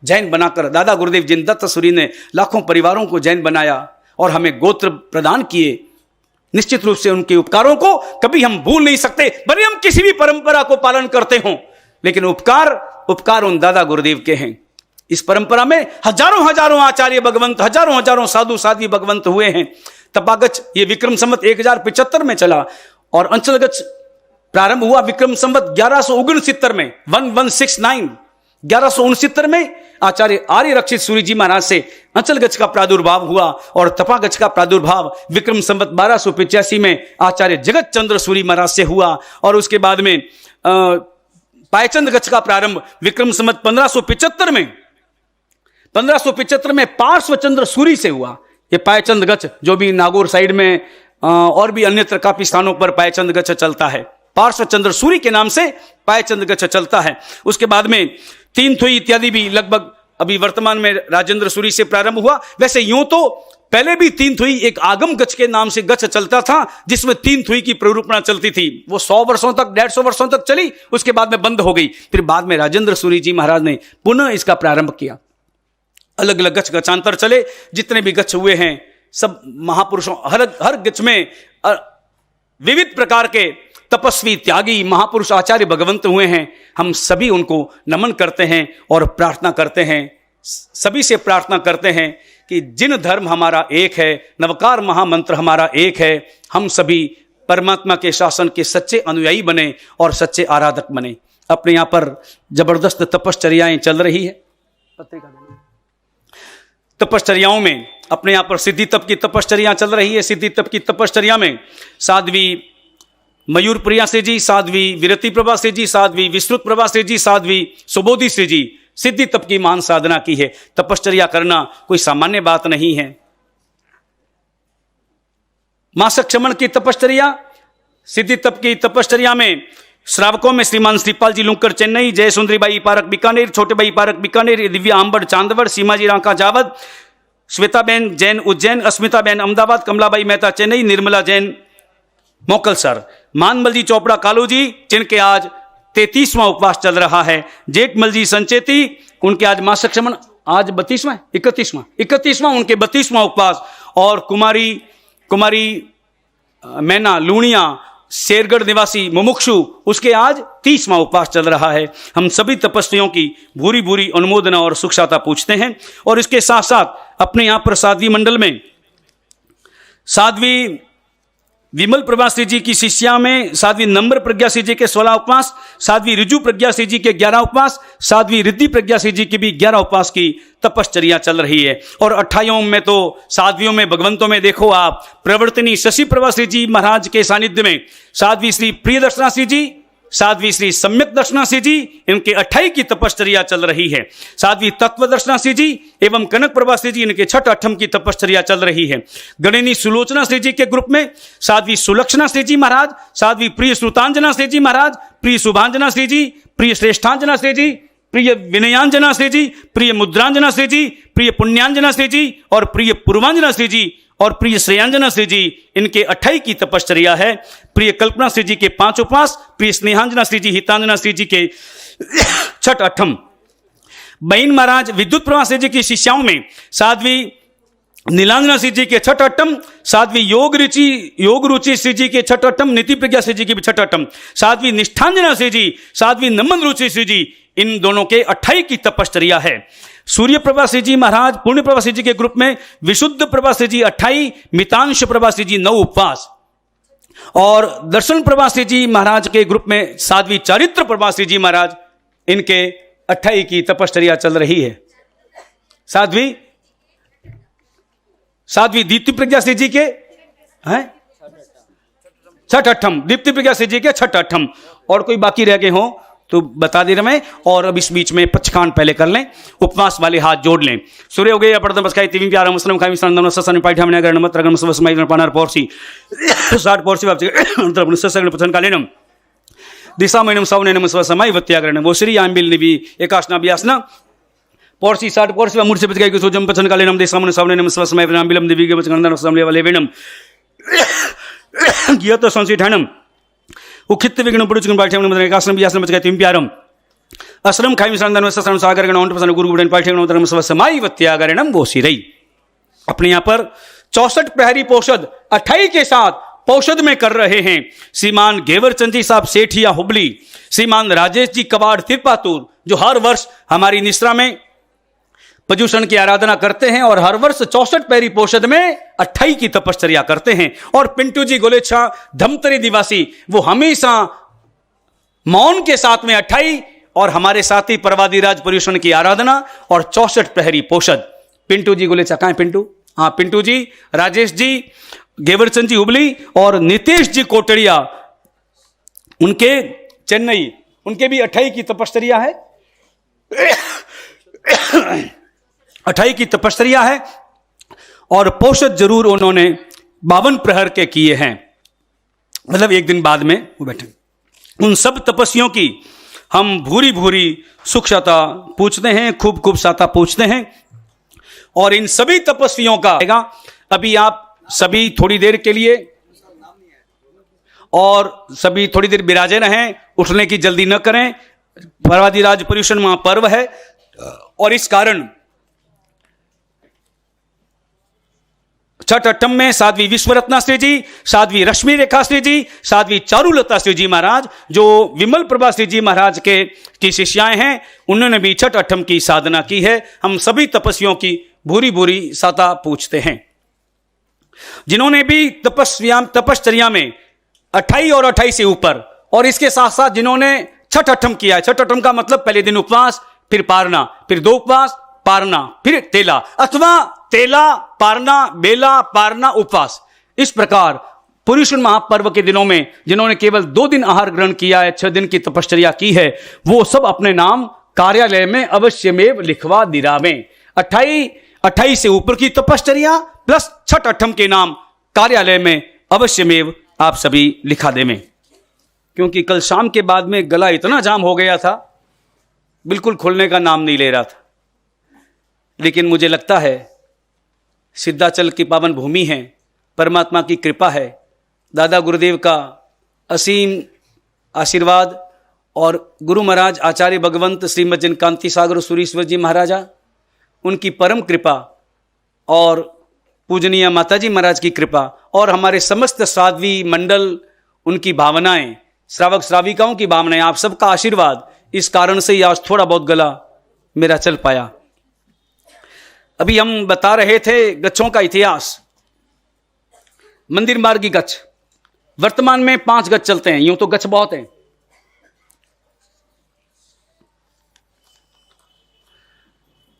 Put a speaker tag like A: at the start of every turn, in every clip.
A: जैन बनाकर दादा गुरुदेव जिन दत्त सूरी ने लाखों परिवारों को जैन बनाया और हमें गोत्र प्रदान किए, निश्चित रूप से उनके उपकारों को कभी हम भूल नहीं सकते, भले हम किसी भी परंपरा को पालन करते हों, लेकिन उपकार उन दादा गुरुदेव के हैं। इस परंपरा में हजारों आचार्य भगवंत, हजारों साधु साध्वी भगवंत हुए हैं। तपागच ये विक्रम संवत 1075 में चला और अंचलगच प्रारंभ हुआ विक्रम संवत 1169 में, 1169 1169 में आचार्य आर्य रक्षित सूरी जी महाराज से अंचलगच का प्रादुर्भाव हुआ और तपागच का प्रादुर्भाव विक्रम संवत 1285 में आचार्य जगत चंद्र सूरी महाराज से हुआ और उसके बाद में पायचंद गच का प्रारंभ विक्रम संवत 1575 में पार्श्वचंद्र सूरी से हुआ। ये पायचंद गच जो भी नागौर साइड में और भी अन्यत्र काफी स्थानों पर पायचंद गच चलता है, पार्श्वचंद्र सूरी के नाम से पायचंद गच चलता है। उसके बाद में तीन थुई इत्यादि भी लगभग अभी वर्तमान में राजेंद्र सूरी से प्रारंभ हुआ। वैसे यूं तो पहले भी तीन थुई एक आगम गच के नाम से गच चलता था, जिसमें तीन थुई की प्ररूपणा चलती थी। वो 100 वर्षों तक 150 वर्षों तक चली, उसके बाद में बंद हो गई। फिर बाद में राजेंद्र सूरी जी महाराज ने पुनः इसका प्रारंभ किया। अलग अलग गच गचांतर चले, जितने भी गच हुए हैं सब महापुरुषों, हर गच में विविध प्रकार के तपस्वी त्यागी महापुरुष आचार्य भगवंत हुए हैं। हम सभी उनको नमन करते हैं और प्रार्थना करते हैं, सभी से प्रार्थना करते हैं कि जिन धर्म हमारा एक है, नवकार महामंत्र हमारा एक है, हम सभी परमात्मा के शासन के सच्चे अनुयायी बने और सच्चे आराधक बने। अपने यहाँ पर जबरदस्त तपश्चर्याएं चल रही है। तपश्चर्याओं में अपने यहाँ पर सिद्धि तप की तपश्चर्या चल रही है। सिद्धि तप की तपश्चर्या में साध्वी मयूर प्रिया श्री जी, साध्वी विरति प्रभा श्री जी, साध्वी विस्तृत प्रभा श्री जी, साध्वी सुबोधि श्री जी सिद्धि तप की महान साधना की है। तपश्चर्या करना कोई सामान्य बात नहीं है। मासक क्षमण की तपश्चर्या, सिद्धि तप की तपश्चर्या में श्रावकों में श्रीमान श्रीपाल जी लुंकर चेन्नई, जय सुंदरी बाई पारक बीकानेर, छोटे बाई पारक बीकानेर, दिव्या आंबड़ चांदवड़, सीमाजी रांका जावद, श्वेताबेन जैन उज्जैन, अस्मिताबेन अहमदाबाद, कमलाबाई मेहता चेन्नई, निर्मला जैन मोकलसर, मानमल जी चोपड़ा कालू जी जिनके आज 33वां उपवास चल रहा है, जेठमल जी संचेती उनके आज मासक क्षमण आज 31वां उनके 32वां उपवास, और कुमारी मैना लूणिया शेरगढ़ निवासी मुमुक्षु उसके आज 30वां उपवास चल रहा है। हम सभी तपस्वियों की भूरी भूरी अनुमोदना और सुखशाता पूछते हैं। और इसके साथ साथ अपने यहाँ पर साध्वी मंडल में साध्वी विमल प्रभा श्री जी की शिष्या में साध्वी नम्र प्रज्ञा श्री जी के 16 उपवास, साध्वी रिजु प्रज्ञा श्री जी के 11 उपवास, साध्वी रिद्धि प्रज्ञा श्री जी की भी 11 उपवास की तपश्चर्या चल रही है। और 28 में तो साध्वियों में भगवंतों में देखो आप, प्रवर्तनी शशि प्रभा श्री जी महाराज के सानिध्य में साध्वी श्री प्रिय दर्शना श्री जी, साध्वी श्री सम्यक दर्शना श्री जी, इनके 28 की तपश्चर्या चल रही है। साध्वी तत्व दर्शना श्री जी एवं कनक प्रभा श्री जी इनके 6 8 की तपश्चर्या चल रही है। गणिनी सुलोचना श्री जी के ग्रुप में साध्वी सुलक्षणा श्री जी महाराज, साध्वी प्रिय श्रुतांजना श्री जी महाराज, प्रिय शुभांजना श्री जी, प्रिय श्रेष्ठांजना श्री जी, प्रिय विनयांजना श्री जी, प्रिय मुद्रांजना श्री जी, प्रिय पुण्यांजना श्री जी और प्रिय पूर्वांजना श्री जी और प्रिय श्रेयांजना श्री जी, इनके 28 की तपश्चर्या है। प्रिय कल्पना श्री जी के 5 उपवास, प्रिय स्नेहांजना श्री जी, हितांजना श्री जी के 6 8। बहन महाराज विद्युत प्रभा श्री जी की शिष्याओं में साध्वी नीलांजना श्री जी के 6 8, साध्वी योग रुचि श्री जी के 6 8, नीति प्रज्ञा श्री जी के 6 8, साध्वी निष्ठांजना श्री जी, साध्वी नमन रुचि श्री जी, इन दोनों के 28 की तपश्चर्या है। सूर्य प्रभा श्री जी महाराज पूर्ण प्रभा श्री जी के ग्रुप में विशुद्ध प्रभा श्री जी 28, मितांश प्रभा श्री जी 9 उपवास, और दर्शन प्रभा श्री जी महाराज के ग्रुप में साध्वी चारित्र प्रभा श्री जी महाराज, इनके 28 की तपश्चर्या चल रही है। साध्वी दीप्ति प्रज्ञा श्री जी के हैं 6 8, दीप्ति प्रज्ञा श्री जी के 6 8, और कोई बाकी रह गए हों तो बता दे रहे मैं। और अब इस बीच में पचखान पहले कर लें, उपवास वाले हाथ जोड़ लें। सूर्य हो गए अपरदम बसकाई तिविं प्यारा मुस्लिम खाई संदम ससन पाठ्याम नगर नमत रगम सबसमय पानार पोर्सी 60 पोर्सी वापसी अंतर ससगण पचन कालेनम दिशा मैनम सवनेनम स्वसमय वत्याग्रण वो श्री आंबिल निवि एकाशना व्यासना पोर्सी 60 पोर्सी मूर्ति पचकाई को सोजम पचन कालेनम दिशा मन सवनेनम स्वसमय आंबिलम दिवि के पचन समले वाले वेनम गियत संसिठानम उखित विघ्न पुरुष पाठ्याम एकाशना व्यासना पचकाई तिविं प्यारम असरम खाई मिश्रण सागर गण गुरु गुडन पाठ्यगण धर्म समाई वत्यागरणम वो सिरई। अपने यहां पर 64 प्रहरी पोषद 28 के साथ पोषद में कर रहे हैं श्रीमान घेवरचंद जी साहब सेठिया हुबली, श्रीमान राजेश जी कबाड़ तिरपातुर, जो हर वर्ष हमारी निश्रा में पर्युषण की आराधना करते हैं और हर वर्ष 64 प्रहरी पोषद में 28 की तपश्चर्या करते हैं। और पिंटू जी गोलेछा धमतरी निवासी, वो हमेशा मौन के साथ में 28 और हमारे साथी परवादिराज पर्युषण की आराधना और 64 प्रहरी पोषद। पिंटू जी गोलेछा कहां है पिंटू? हाँ, पिंटू जी, राजेश जी, घेवरचंद जी हुबली और नितेश जी कोटड़िया, उनके चेन्नई, उनके भी 28 की तपश्चर्या है। 28 की तपश्चर्या है और पोषद जरूर उन्होंने 52 प्रहर के किए हैं, मतलब एक दिन बाद में वो बैठे। उन सब तपस्वियों की हम भूरी भूरी सुख शाता पूछते हैं, खूब खूब शाता पूछते हैं। और इन सभी तपस्वियों का अभी आप सभी थोड़ी देर के लिए और सभी थोड़ी देर विराजे रहें, उठने की जल्दी न करें। परवादिराज पर्युषण महापर्व है और इस कारण छठ अट्ठम में साध्वी विश्वरत्ना श्री जी, साध्वी रश्मि रेखा श्री जी, साध्वी चारुलता श्री जी महाराज, जो विमल प्रभा श्री जी महाराज के की शिष्याएं हैं, उन्होंने भी छठ अट्ठम की साधना की है। हम सभी तपस्वियों की भूरी भूरी साता पूछते हैं, जिन्होंने भी तपश्चर्या में 28 और 28 से ऊपर, और इसके साथ साथ जिन्होंने छठ अट्ठम किया है। छठ अट्ठम का मतलब पहले दिन उपवास, फिर पारना, फिर 2 उपवास, पारना, फिर तेला, अथवा तेला पारना, बेला पारना, उपवास। इस प्रकार पर्युषण महापर्व के दिनों में जिन्होंने केवल 2 दिन आहार ग्रहण किया है, 6 दिन की तपश्चर्या की है, वो सब अपने नाम कार्यालय में अवश्यमेव लिखवा दिरावें। 28 से ऊपर की तपश्चर्या प्लस छठ अट्ठम के नाम कार्यालय में अवश्यमेव आप सभी लिखा देवें। क्योंकि कल शाम के बाद में गला इतना जाम हो गया था, बिल्कुल खुलने का नाम नहीं ले रहा था। लेकिन मुझे लगता है सिद्धाचल की पावन भूमि है, परमात्मा की कृपा है, दादा गुरुदेव का असीम आशीर्वाद और गुरु महाराज आचार्य भगवंत श्रीमद जन कांति सागर सुरीश्वर जी महाराजा, उनकी परम कृपा और पूजनीय माताजी महाराज की कृपा और हमारे समस्त साध्वी मंडल, उनकी भावनाएं, श्रावक श्राविकाओं की भावनाएं, आप सबका आशीर्वाद, इस कारण से ही आज थोड़ा बहुत गला मेरा चल पाया। अभी हम बता रहे थे गच्छों का इतिहास। मंदिर मार्ग की गच्छ वर्तमान में 5 गच्छ चलते हैं, यूं तो गच्छ बहुत हैं।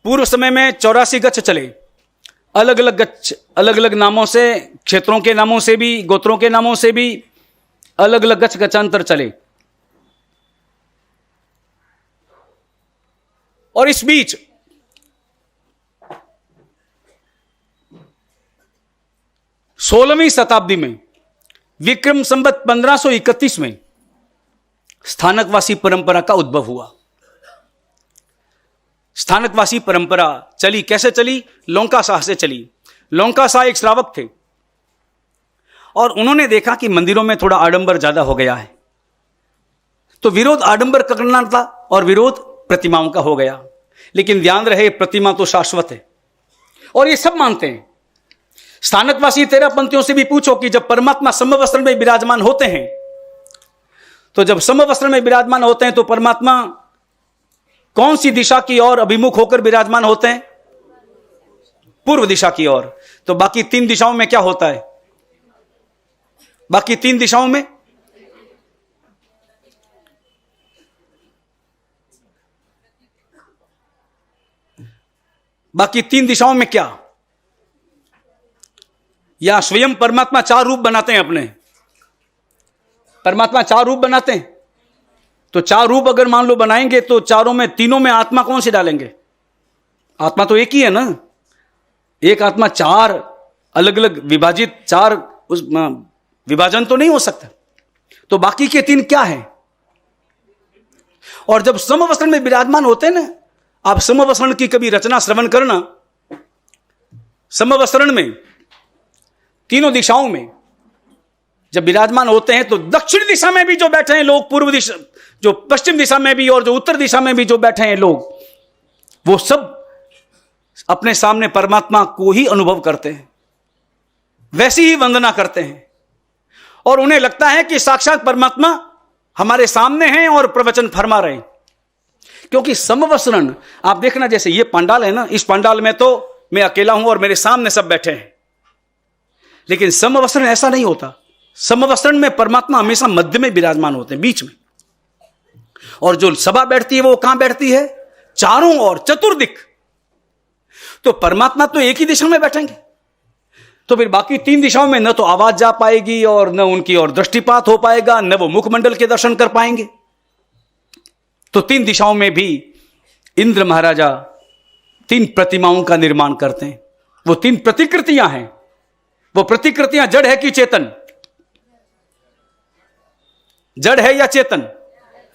A: पूर्व समय में 84 गच्छ चले, अलग अलग गच्छ, अलग अलग नामों से, क्षेत्रों के नामों से भी, गोत्रों के नामों से भी अलग अलग गच्छ गच्छांतर चले। और इस बीच 16वीं शताब्दी में विक्रम संवत 1531 में स्थानकवासी परंपरा का उद्भव हुआ। स्थानकवासी परंपरा चली, कैसे चली? लौंका शाह से चली। लौंका शाह एक श्रावक थे और उन्होंने देखा कि मंदिरों में थोड़ा आडंबर ज्यादा हो गया है, तो विरोध आडंबर का करना था और विरोध प्रतिमाओं का हो गया। लेकिन ध्यान रहे, प्रतिमा तो शाश्वत है और ये सब मानते हैं। स्थानकवासी 13 पंथियों से भी पूछो कि जब परमात्मा समवस्त्र में विराजमान होते हैं, तो जब समवस्त्र में विराजमान होते हैं तो परमात्मा कौन सी दिशा की ओर अभिमुख होकर विराजमान होते हैं? पूर्व दिशा की ओर। तो बाकी 3 दिशाओं में क्या होता है? बाकी 3 दिशाओं में क्या? या स्वयं परमात्मा 4 रूप बनाते हैं अपने। परमात्मा 4 रूप बनाते हैं, तो 4 रूप अगर मान लो बनाएंगे तो चारों में, 3 में आत्मा कौन सी डालेंगे? आत्मा तो एक ही है ना। एक आत्मा 4 अलग अलग विभाजित, 4 उस विभाजन तो नहीं हो सकता। तो बाकी के 3 क्या है? और जब समवस्त्र में विराजमान होते हैं ना, आप समवस्त्र की कभी रचना श्रवण करना। समवस्त्र में 3 दिशाओं में जब विराजमान होते हैं तो दक्षिण दिशा में भी जो बैठे हैं लोग, पूर्व दिशा, जो पश्चिम दिशा में भी और जो उत्तर दिशा में भी जो बैठे हैं लोग, वो सब अपने सामने परमात्मा को ही अनुभव करते हैं, वैसी ही वंदना करते हैं और उन्हें लगता है कि साक्षात परमात्मा हमारे सामने हैं और प्रवचन फरमा रहे हैं। क्योंकि समवसरण आप देखना, जैसे ये पंडाल है ना, इस पंडाल में तो मैं अकेला हूं और मेरे सामने सब बैठे हैं, लेकिन समवसरण ऐसा नहीं होता। समवसरण में परमात्मा हमेशा मध्य में विराजमान होते हैं, बीच में। और जो सभा बैठती है वो कहां बैठती है? चारों ओर, चतुर्दिक। तो परमात्मा तो एक ही दिशा में बैठेंगे, तो फिर बाकी 3 दिशाओं में न तो आवाज जा पाएगी और न उनकी और दृष्टिपात हो पाएगा, न वो मुखमंडल के दर्शन कर पाएंगे। तो 3 दिशाओं में भी इंद्र महाराजा 3 प्रतिमाओं का निर्माण करते हैं। वो 3 प्रतिकृतियां हैं। वो प्रतिकृतियां जड़ है कि चेतन? जड़ है या चेतन?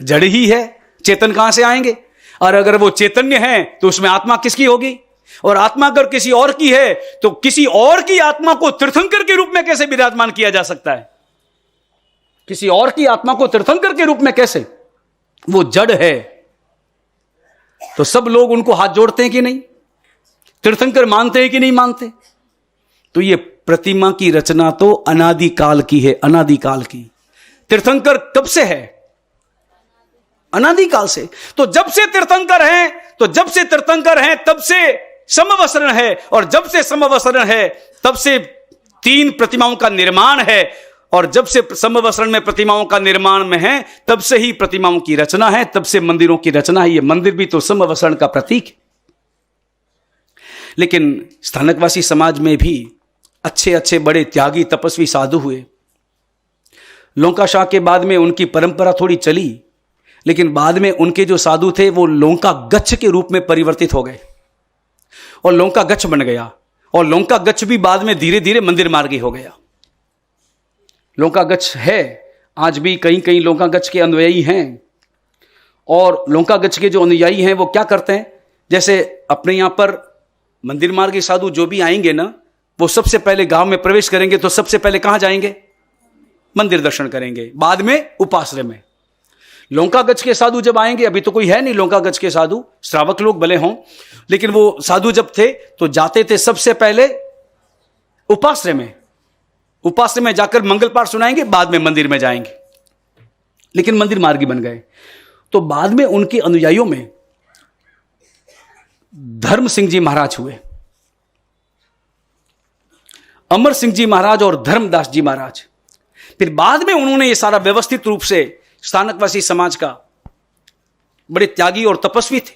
A: जड़ ही है, चेतन कहां से आएंगे? और अगर वो चैतन्य है तो उसमें आत्मा किसकी होगी? और आत्मा अगर किसी और की है तो किसी और की आत्मा को तीर्थंकर के रूप में कैसे विराजमान किया जा सकता है? किसी और की आत्मा को तीर्थंकर के रूप में कैसे? वो जड़ है। तो सब लोग उनको हाथ जोड़ते हैं कि नहीं? तीर्थंकर मानते हैं कि नहीं मानते? तो ये प्रतिमा की रचना तो अनादिकाल की है, अनादिकाल की। तीर्थंकर कब से है? अनादिकाल से। तो जब से तीर्थंकर हैं तब से समवसरण है, और जब से समवसरण है तब से 3 प्रतिमाओं का निर्माण है, और जब से समवसरण में प्रतिमाओं का निर्माण में है तब से ही प्रतिमाओं की रचना है, तब से मंदिरों की रचना है। ये मंदिर भी तो समवसरण का प्रतीक है। लेकिन स्थानकवासी समाज में भी अच्छे अच्छे बड़े त्यागी तपस्वी साधु हुए। लोंका शाह के बाद में उनकी परंपरा थोड़ी चली, लेकिन बाद में उनके जो साधु थे वो लोंका गच्छ के रूप में परिवर्तित हो गए और लोंका गच्छ बन गया। और लोंका गच्छ भी बाद में धीरे धीरे मंदिर मार्गी हो गया। लोंका गच्छ है, आज भी कहीं कहीं लोंका गच्छ के अनुयायी हैं। और लोंका गच्छ के जो अनुयायी हैं वो क्या करते हैं, जैसे अपने यहां पर मंदिर मार्गी साधु जो भी आएंगे ना, वो सबसे पहले गांव में प्रवेश करेंगे तो सबसे पहले कहां जाएंगे? मंदिर दर्शन करेंगे, बाद में उपाश्रय में। लोंका गच्छ के साधु जब आएंगे, अभी तो कोई है नहीं लोंका गच्छ के साधु, श्रावक लोग भले हों, लेकिन वो साधु जब थे तो जाते थे सबसे पहले उपाश्रय में। उपाश्रय में जाकर मंगल पाठ सुनाएंगे, बाद में मंदिर में जाएंगे। लेकिन मंदिर मार्गी बन गए। तो बाद में उनके अनुयायियों में धर्म सिंह जी महाराज हुए, अमर सिंह जी महाराज और धर्मदास जी महाराज। फिर बाद में उन्होंने ये सारा व्यवस्थित रूप से, स्थानकवासी समाज का बड़े त्यागी और तपस्वी थे,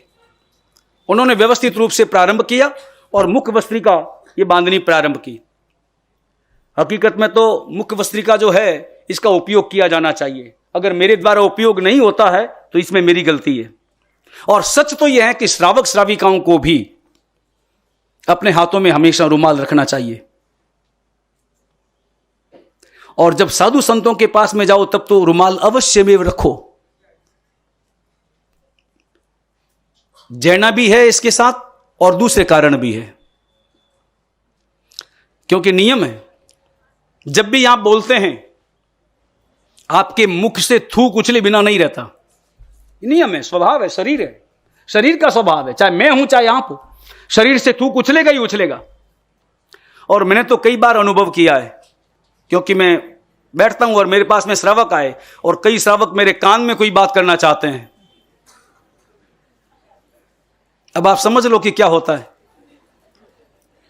A: उन्होंने व्यवस्थित रूप से प्रारंभ किया और मुख्य वस्त्रिका ये बांधनी प्रारंभ की। हकीकत में तो मुख्य वस्त्रिका जो है इसका उपयोग किया जाना चाहिए। अगर मेरे द्वारा उपयोग नहीं होता है तो इसमें मेरी गलती है। और सच तो यह है कि श्रावक श्राविकाओं को भी अपने हाथों में हमेशा रुमाल रखना चाहिए। और जब साधु संतों के पास में जाओ तब तो रुमाल अवश्य में रखो। जैना भी है इसके साथ और दूसरे कारण भी है, क्योंकि नियम है, जब भी आप बोलते हैं आपके मुख से थूक उछले बिना नहीं रहता। नियम है, स्वभाव है, शरीर है, शरीर का स्वभाव है। चाहे मैं हूं चाहे आप हो, शरीर से थूक उछलेगा ही उछलेगा। और मैंने तो कई बार अनुभव किया है, क्योंकि मैं बैठता हूं और मेरे पास में श्रावक आए और कई श्रावक मेरे कान में कोई बात करना चाहते हैं। अब आप समझ लो कि क्या होता है।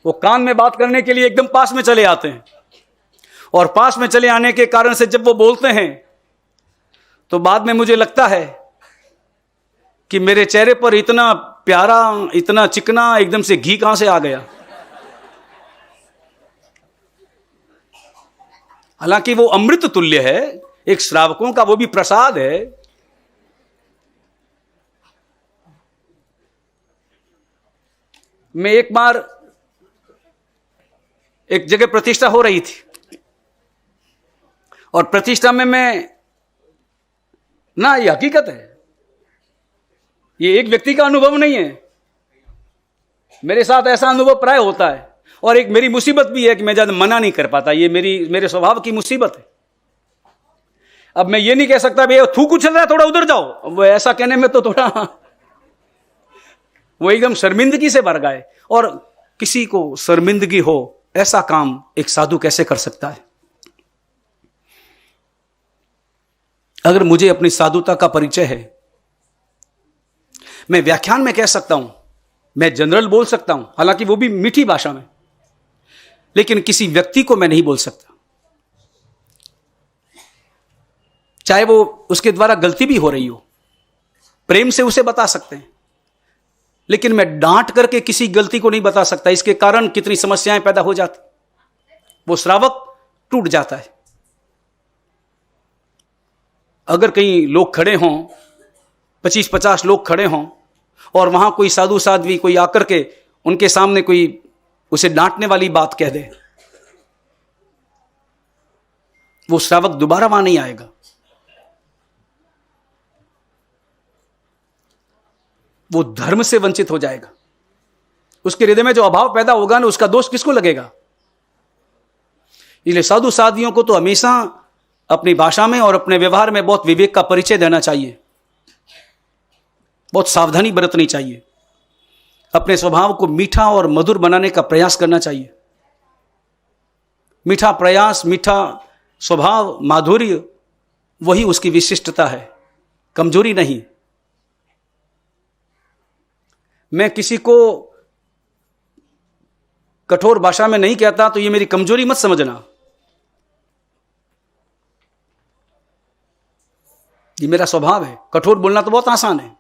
A: वो कान में बात करने के लिए एकदम पास में चले आते हैं, और पास में चले आने के कारण से जब वो बोलते हैं तो बाद में मुझे लगता है कि मेरे चेहरे पर इतना प्यारा, इतना चिकना एकदम से घी कहां से आ गया। हालांकि वो अमृत तुल्य है, एक श्रावकों का वो भी प्रसाद है। मैं एक बार एक जगह प्रतिष्ठा हो रही थी, और प्रतिष्ठा में मैं ना, ये हकीकत है, ये एक व्यक्ति का अनुभव नहीं है, मेरे साथ ऐसा अनुभव प्राय होता है। और एक मेरी मुसीबत भी है कि मैं ज्यादा मना नहीं कर पाता, ये मेरे स्वभाव की मुसीबत है। अब मैं ये नहीं कह सकता भैया थूक उछल रहा है थोड़ा उधर जाओ, वो ऐसा कहने में तो थोड़ा वो एकदम शर्मिंदगी से भर गए। और किसी को शर्मिंदगी हो ऐसा काम एक साधु कैसे कर सकता है? अगर मुझे अपनी साधुता का परिचय है, मैं व्याख्यान में कह सकता हूं, मैं जनरल बोल सकता हूं, हालांकि वो भी मीठी भाषा में, लेकिन किसी व्यक्ति को मैं नहीं बोल सकता, चाहे वो उसके द्वारा गलती भी हो रही हो, प्रेम से उसे बता सकते हैं, लेकिन मैं डांट करके किसी गलती को नहीं बता सकता। इसके कारण कितनी समस्याएं पैदा हो जाती, वो श्रावक टूट जाता है। अगर कहीं लोग खड़े हों, 25-50 लोग खड़े हों, और वहां कोई साधु साध्वी कोई आकर के उनके सामने कोई उसे डांटने वाली बात कह दे, वो श्रावक दोबारा वहां नहीं आएगा। वो धर्म से वंचित हो जाएगा। उसके हृदय में जो अभाव पैदा होगा ना, उसका दोष किसको लगेगा? इसलिए साधु साधियों को तो हमेशा अपनी भाषा में और अपने व्यवहार में बहुत विवेक का परिचय देना चाहिए, बहुत सावधानी बरतनी चाहिए, अपने स्वभाव को मीठा और मधुर बनाने का प्रयास करना चाहिए। मीठा प्रयास, मीठा स्वभाव, माधुर्य, वही उसकी विशिष्टता है, कमजोरी नहीं। मैं किसी को कठोर भाषा में नहीं कहता तो ये मेरी कमजोरी मत समझना, ये मेरा स्वभाव है। कठोर बोलना तो बहुत आसान है,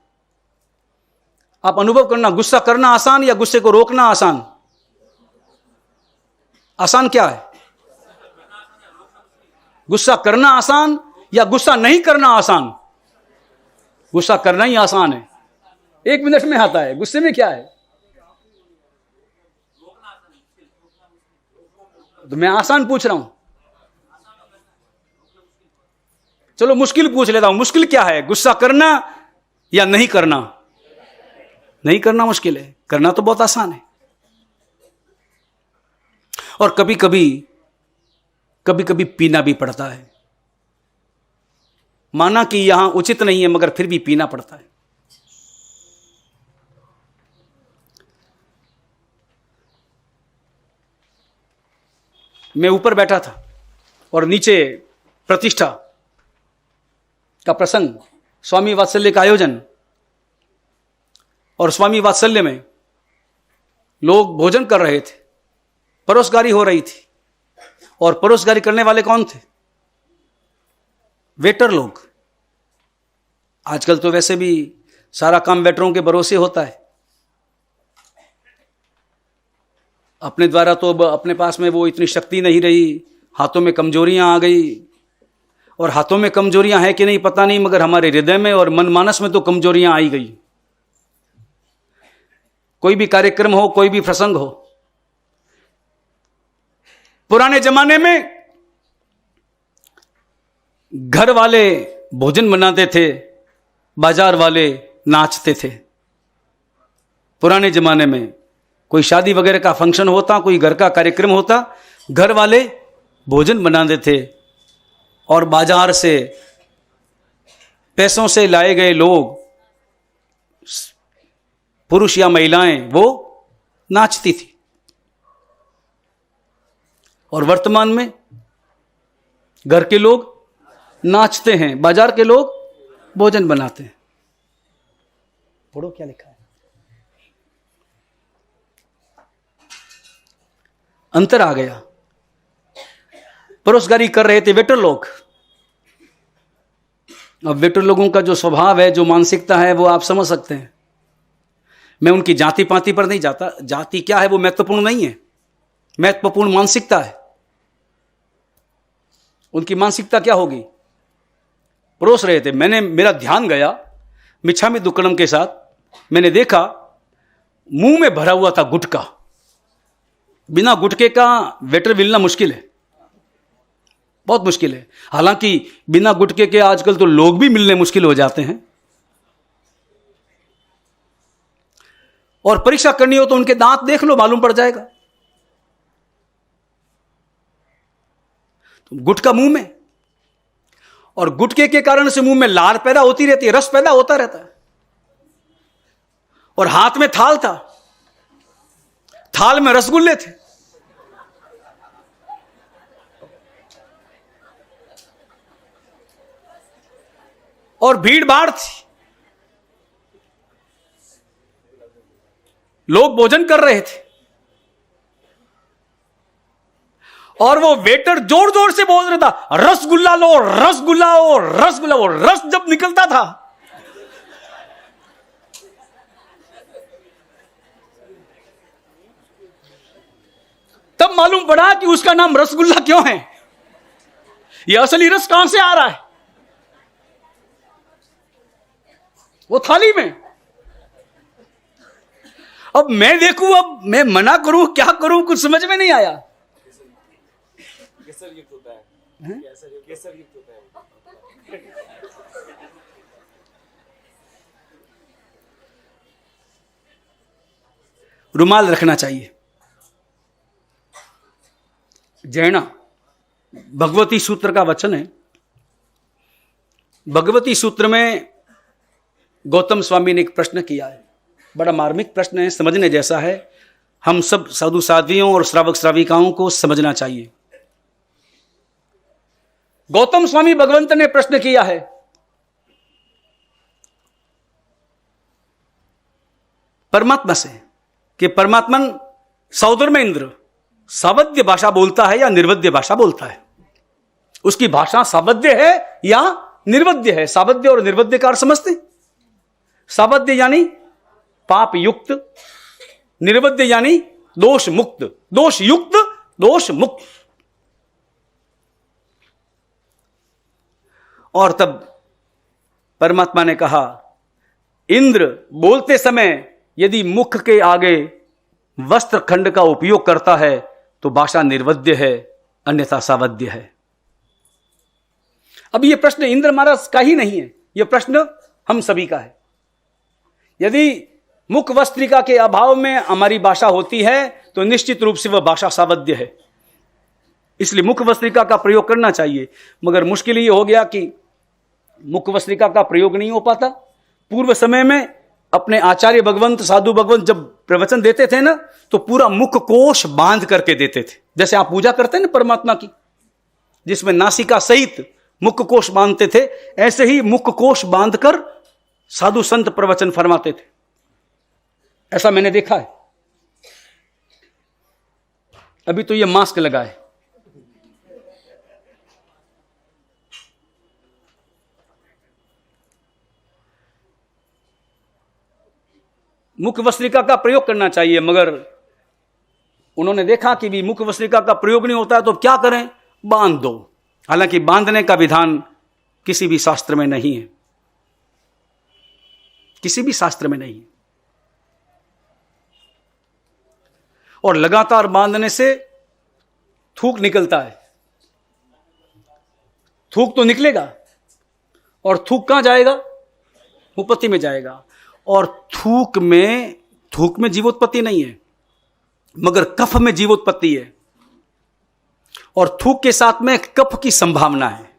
A: आप अनुभव करना। गुस्सा करना आसान या गुस्से को रोकना आसान? आसान क्या है? गुस्सा करना आसान या गुस्सा नहीं करना आसान? गुस्सा करना ही आसान है, 1 मिनट में आता है। गुस्से में क्या है? तो मैं आसान पूछ रहा हूं, चलो मुश्किल पूछ लेता हूं। मुश्किल क्या है? गुस्सा करना या नहीं करना? नहीं करना मुश्किल है, करना तो बहुत आसान है। और कभी कभी पीना भी पड़ता है। माना कि यहां उचित नहीं है, मगर फिर भी पीना पड़ता है। मैं ऊपर बैठा था और नीचे प्रतिष्ठा का प्रसंग, स्वामी वात्सल्य का आयोजन, और स्वामी वात्सल्य में लोग भोजन कर रहे थे, परोसगारी हो रही थी। और परोसगारी करने वाले कौन थे? वेटर लोग। आजकल तो वैसे भी सारा काम वेटरों के भरोसे होता है। अपने द्वारा तो अब अपने पास में वो इतनी शक्ति नहीं रही, हाथों में कमजोरियां आ गई। और हाथों में कमजोरियां हैं कि नहीं पता नहीं, मगर हमारे हृदय में और मन मानस में तो कमजोरियां आई गई। कोई भी कार्यक्रम हो, कोई भी प्रसंग हो, पुराने जमाने में घर वाले भोजन बनाते थे, बाजार वाले नाचते थे। पुराने जमाने में कोई शादी वगैरह का फंक्शन होता, कोई घर का कार्यक्रम होता, घर वाले भोजन बनाते थे और बाजार से पैसों से लाए गए लोग, पुरुष या महिलाएं, वो नाचती थी। और वर्तमान में घर के लोग नाचते हैं, बाजार के लोग भोजन बनाते हैं। पढ़ो क्या लिखा है। अंतर आ गया। परोसगारी कर रहे थे वेटर लोग। अब वेटर लोगों का जो स्वभाव है, जो मानसिकता है, वो आप समझ सकते हैं। मैं उनकी जाति पाति पर नहीं जाता, जाति क्या है वो महत्वपूर्ण नहीं है, महत्वपूर्ण मानसिकता है। उनकी मानसिकता क्या होगी? परोस रहे थे, मेरा ध्यान गया मिच्छामी दुक्कडम के साथ, मैंने देखा मुंह में भरा हुआ था गुटखा। बिना गुटखे का वेटर मिलना मुश्किल है, बहुत मुश्किल है। हालांकि बिना गुटखे के आजकल तो लोग भी मिलने मुश्किल हो जाते हैं। और परीक्षा करनी हो तो उनके दांत देख लो, मालूम पड़ जाएगा। तो गुटखा मुंह में, और गुटके के कारण से मुंह में लार पैदा होती रहती है, रस पैदा होता रहता है। और हाथ में थाल था, थाल में रसगुल्ले थे। और भीड़ भाड़ थी, लोग भोजन कर रहे थे। और वो वेटर जोर जोर से बोल रहा था, रसगुल्ला लो, रसगुल्ला लो, रसगुल्ला लो। रस जब निकलता था तब मालूम पड़ा कि उसका नाम रसगुल्ला क्यों है। यह असली रस कहां से आ रहा है? वो थाली में। अब मैं देखूं, अब मैं मना करूं, क्या करूं, कुछ समझ में नहीं आया। केसर युक्त होता है, केसर युक्त होता है। रुमाल रखना चाहिए। जैना भगवती सूत्र का वचन है। भगवती सूत्र में गौतम स्वामी ने एक प्रश्न किया है, बड़ा मार्मिक प्रश्न है, समझने जैसा है। हम सब साधु साध्वियों और श्रावक श्राविकाओं को समझना चाहिए। गौतम स्वामी भगवंत ने प्रश्न किया है, परमात्मा से कि परमात्मन सौदर में इंद्र सावध्य भाषा बोलता है या निर्वध्य भाषा बोलता है? उसकी भाषा सावध्य है या निर्वध्य है? सावध्य और निर्वध्य का अर्थ समझते? सावध्य यानी पाप युक्त, निर्वध्य यानी दोष मुक्त, दोष युक्त, दोष मुक्त। और तब परमात्मा ने कहा, इंद्र बोलते समय यदि मुख के आगे वस्त्र खंड का उपयोग करता है तो भाषा निर्वध्य है, अन्यथा सावध्य है। अब यह प्रश्न इंद्र महाराज का ही नहीं है, यह प्रश्न हम सभी का है। यदि मुख वस्त्रिका के अभाव में हमारी भाषा होती है तो निश्चित रूप से वह भाषा सावध्य है। इसलिए मुख वस्त्रिका का प्रयोग करना चाहिए। मगर मुश्किल ये हो गया कि मुख वस्त्रिका का प्रयोग नहीं हो पाता। पूर्व समय में अपने आचार्य भगवंत, साधु भगवंत जब प्रवचन देते थे ना, तो पूरा मुख कोश बांध करके देते थे। जैसे आप पूजा करते हैं ना परमात्मा की, जिसमें नासिका सहित मुख कोश बांधते थे, ऐसे ही मुख कोश बांधकर साधु संत प्रवचन फरमाते थे। ऐसा मैंने देखा है। अभी तो ये मास्क लगा है। मुख वस्त्रिका का प्रयोग करना चाहिए, मगर उन्होंने देखा कि भी मुख वस्त्रिका का प्रयोग नहीं होता है तो क्या करें? बांध दो। हालांकि बांधने का विधान किसी भी शास्त्र में नहीं है, किसी भी शास्त्र में नहीं है। और लगातार बांधने से थूक निकलता है। थूक तो निकलेगा और थूक कहां जाएगा? उपत्ति में जाएगा। और थूक में जीवोत्पत्ति नहीं है, मगर कफ में जीवोत्पत्ति है। और थूक के साथ में कफ की संभावना है।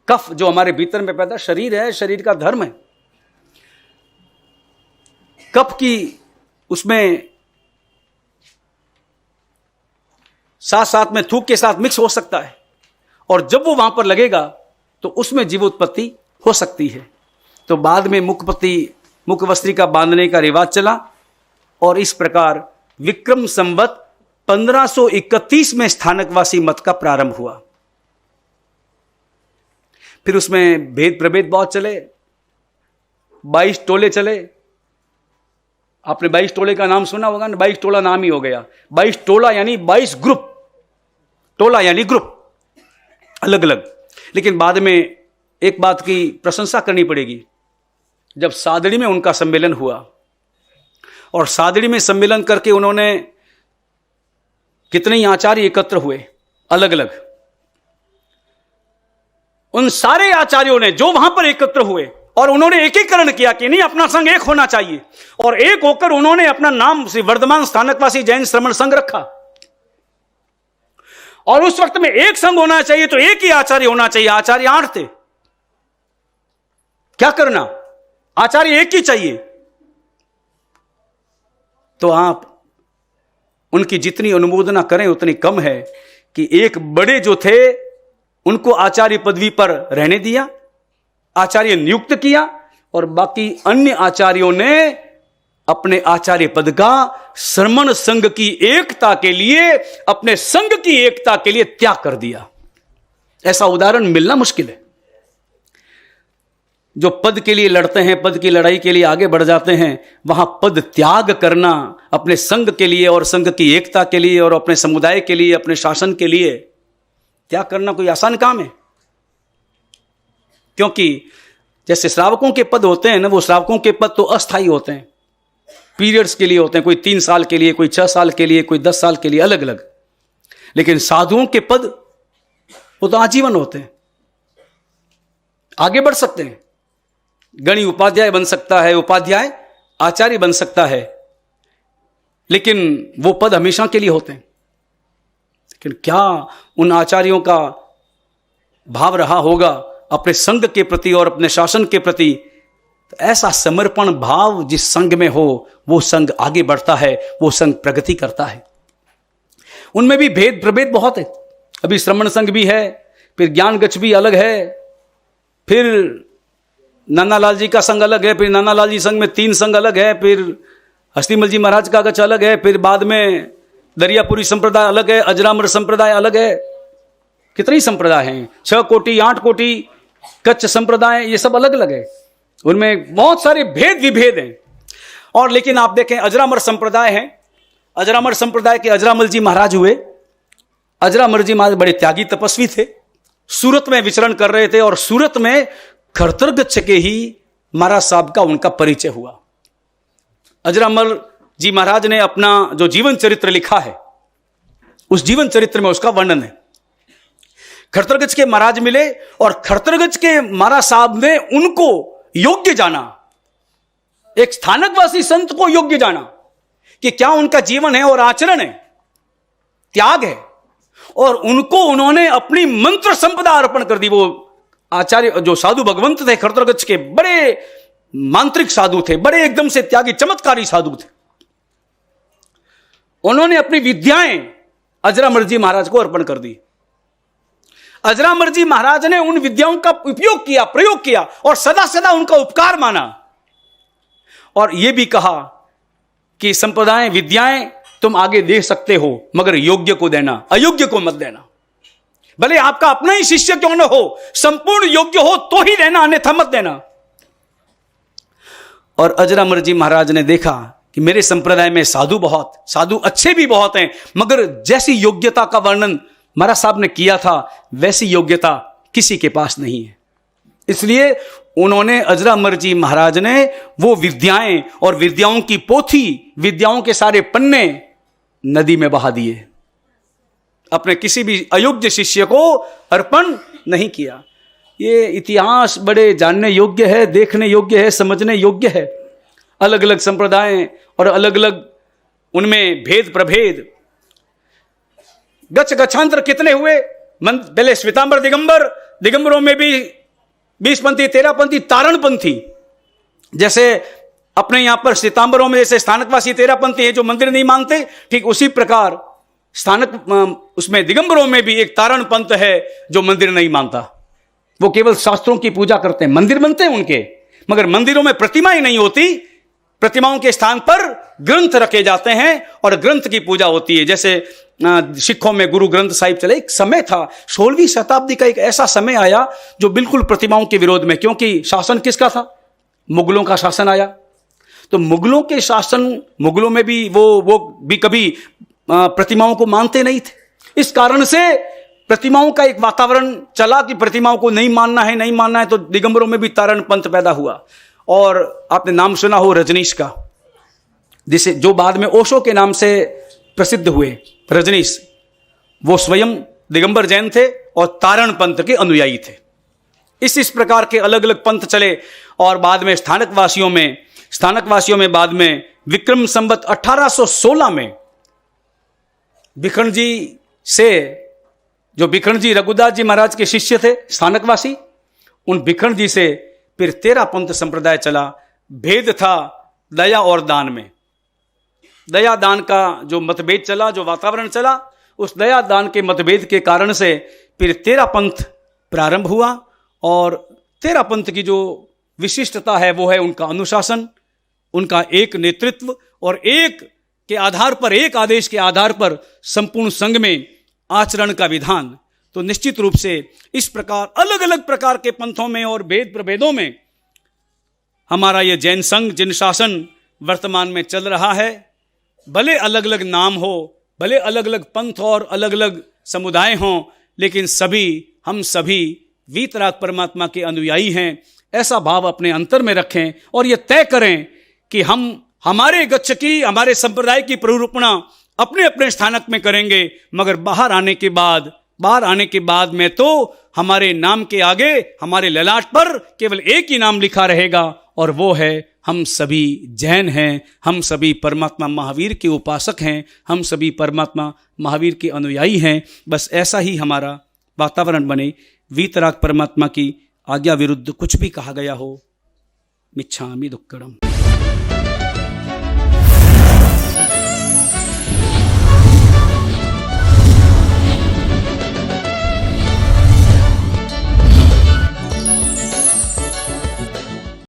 A: कफ जो हमारे भीतर में पैदा शरीर है, शरीर का धर्म है, कफ की उसमें साथ साथ में थूक के साथ मिक्स हो सकता है। और जब वो वहां पर लगेगा तो उसमें जीवोत्पत्ति हो सकती है। तो बाद में मुख वस्त्रिका बांधने का रिवाज चला और इस प्रकार विक्रम संवत 1531 में स्थानकवासी मत का प्रारंभ हुआ। फिर उसमें भेद प्रभेद बहुत चले, 22 टोले चले। आपने 22 टोले का नाम सुना होगा ना, 22 टोला नाम ही हो गया। 22 टोला यानी 22 ग्रुप, टोला यानी ग्रुप अलग अलग। लेकिन बाद में एक बात की प्रशंसा करनी पड़ेगी, जब सादड़ी में उनका सम्मेलन हुआ और सादड़ी में सम्मेलन करके उन्होंने कितने ही आचार्य एकत्र हुए अलग अलग। उन सारे आचार्यों ने जो वहां पर एकत्र हुए और उन्होंने एकीकरण किया कि नहीं, अपना संघ एक होना चाहिए। और एक होकर उन्होंने अपना नाम श्री वर्धमान स्थानकवासी जैन श्रमण संघ रखा। और उस वक्त में एक संघ होना चाहिए तो एक ही आचार्य होना चाहिए। आचार्य 8 थे, क्या करना, आचार्य एक ही चाहिए। तो आप उनकी जितनी अनुमोदना करें उतनी कम है कि एक बड़े जो थे उनको आचार्य पदवी पर रहने दिया, आचार्य नियुक्त किया, और बाकी अन्य आचार्यों ने अपने आचार्य पद का श्रमण संघ की एकता के लिए, अपने संघ की एकता के लिए त्याग कर दिया। ऐसा उदाहरण मिलना मुश्किल है। जो पद के लिए लड़ते हैं, पद की लड़ाई के लिए आगे बढ़ जाते हैं, वहां पद त्याग करना अपने संघ के लिए और संघ की एकता के लिए और अपने समुदाय के लिए, अपने शासन के लिए त्याग करना कोई आसान काम है? क्योंकि जैसे श्रावकों के पद होते हैं ना, वो श्रावकों के पद तो अस्थायी होते हैं, पीरियड्स के लिए होते हैं, कोई 3 साल के लिए, कोई 6 साल के लिए, कोई 10 साल के लिए, अलग अलग। लेकिन साधुओं के पद वो तो आजीवन होते हैं, आगे बढ़ सकते हैं। गणी उपाध्याय बन सकता है, उपाध्याय आचार्य बन सकता है, लेकिन वो पद हमेशा के लिए होते हैं। लेकिन क्या उन आचार्यों का भाव रहा होगा अपने संघ के प्रति और अपने शासन के प्रति? तो ऐसा समर्पण भाव जिस संघ में हो वो संघ आगे बढ़ता है, वो संघ प्रगति करता है। उनमें भी भेद प्रभेद बहुत है। अभी श्रमण संघ भी है, फिर ज्ञान गच्छ भी अलग है, फिर नानालाल जी का संघ अलग है, फिर नानालाल जी संघ में 3 संघ अलग है, फिर हस्तिमल जी महाराज का गच्छ अलग है, फिर बाद में दरियापुरी संप्रदाय अलग है, अजरामर संप्रदाय अलग है। कितने संप्रदाय हैं, 6 कोटि 8 कोटि कच्छ संप्रदाय, ये सब अलग अलग है। उनमें बहुत सारे भेद विभेद हैं। और लेकिन आप देखें अजरामर संप्रदाय है, अजरामर संप्रदाय के अजरामल जी महाराज हुए। अजरामर जी महाराज बड़े त्यागी तपस्वी थे, सूरत में विचरण कर रहे थे, और सूरत में खड़तरगच्छ के ही महाराज साहब का उनका परिचय हुआ। अजरामल जी महाराज ने अपना जो जीवन चरित्र लिखा है, उस जीवन चरित्र में उसका वर्णन है। खड़तरगच्छ के महाराज मिले और खड़तरगच्छ के महाराज साहब ने उनको योग्य जाना, एक स्थानकवासी संत को योग्य जाना कि क्या उनका जीवन है और आचरण है, त्याग है, और उनको उन्होंने अपनी मंत्र संपदा अर्पण कर दी। वो आचार्य जो साधु भगवंत थे खड़तरगच्छ के, बड़े मांत्रिक साधु थे, बड़े एकदम से त्यागी चमत्कारी साधु थे। उन्होंने अपनी विद्याएं अजरामर जी महाराज को अर्पण कर दी। अजरामर जी महाराज ने उन विद्याओं का उपयोग किया, प्रयोग किया, और सदा सदा उनका उपकार माना, और यह भी कहा कि संप्रदाय विद्याएं तुम आगे दे सकते हो, मगर योग्य को देना, अयोग्य को मत देना। भले आपका अपना ही शिष्य क्यों न हो, संपूर्ण योग्य हो तो ही देना, अन्यथा मत देना। और अजरामर जी महाराज ने देखा कि मेरे संप्रदाय में साधु बहुत, साधु अच्छे भी बहुत हैं, मगर जैसी योग्यता का वर्णन महाराज साहब ने किया था वैसी योग्यता किसी के पास नहीं है। इसलिए उन्होंने अजरामर जी महाराज ने वो विद्याएं और विद्याओं की पोथी, विद्याओं के सारे पन्ने नदी में बहा दिए, अपने किसी भी अयोग्य शिष्य को अर्पण नहीं किया। ये इतिहास बड़े जानने योग्य है, देखने योग्य है, समझने योग्य है। अलग अलग संप्रदाय और अलग अलग उनमें भेद प्रभेद, गच्छ गच्छांतर कितने हुए। पहले श्वेतांबर दिगंबर, दिगंबरों में भी 20 पंथी, 13 पंथी, तारण पंथी। जैसे अपने यहां पर श्वेतांबरों में जैसे स्थानकवासी 13 पंथी है जो मंदिर नहीं मानते, ठीक उसी प्रकार स्थानक उसमें दिगंबरों में भी एक तारण पंथ है जो मंदिर नहीं मानता। वो केवल शास्त्रों की पूजा करते हैं, मंदिर बनते हैं उनके, मगर मंदिरों में प्रतिमाएं नहीं होती। प्रतिमाओं के स्थान पर ग्रंथ रखे जाते हैं और ग्रंथ की पूजा होती है। जैसे सिखों में गुरु ग्रंथ साहिब चले। एक समय था 16वीं शताब्दी का, एक ऐसा समय आया जो बिल्कुल प्रतिमाओं के विरोध में, क्योंकि शासन किसका था, मुगलों का शासन आया। तो मुगलों के शासन, मुगलों में भी वो भी कभी प्रतिमाओं को मानते नहीं थे। इस कारण से प्रतिमाओं का एक वातावरण चला कि प्रतिमाओं को नहीं मानना है, नहीं मानना है। तो दिगंबरों में भी तारण पंथ पैदा हुआ। और आपने नाम सुना हो रजनीश का, जिसे जो बाद में ओशो के नाम से प्रसिद्ध हुए। रजनीश वो स्वयं दिगंबर जैन थे और तारण पंथ के अनुयायी थे। इस प्रकार के अलग अलग पंथ चले। और बाद में स्थानकवासियों में बाद में विक्रम संवत 1816 में भिखण जी से जो भिखण जी रघुदास जी महाराज के शिष्य थे, स्थानकवासी, उन भिखण जी से फिर 13 पंथ संप्रदाय चला। भेद था दया और दान में। दया दान का जो मतभेद चला, जो वातावरण चला, उस दया दान के मतभेद के कारण से फिर 13 पंथ प्रारंभ हुआ। और 13 पंथ की जो विशिष्टता है वो है उनका अनुशासन, उनका एक नेतृत्व और एक के आधार पर, एक आदेश के आधार पर संपूर्ण संघ में आचरण का विधान। तो निश्चित रूप से इस प्रकार अलग अलग प्रकार के पंथों में और भेद प्रभेदों में हमारा ये जैन संघ, जिन शासन वर्तमान में चल रहा है, भले अलग अलग नाम हो, भले अलग अलग पंथ और अलग अलग समुदाय हों, लेकिन हम सभी वीतराग परमात्मा के अनुयायी हैं। ऐसा भाव अपने अंतर में रखें और ये तय करें कि हम हमारे गच्छकी, हमारे संप्रदाय की प्ररूपणा अपने अपने स्थानक में करेंगे, मगर बाहर आने के बाद में तो हमारे नाम के आगे, हमारे ललाट पर केवल एक ही नाम लिखा रहेगा और वो है हम सभी जैन हैं, हम सभी परमात्मा महावीर के उपासक हैं, हम सभी परमात्मा महावीर के अनुयायी हैं। बस ऐसा ही हमारा वातावरण बने। वीतराग परमात्मा की आज्ञा विरुद्ध कुछ भी कहा गया हो, मिच्छामि दुक्कडम।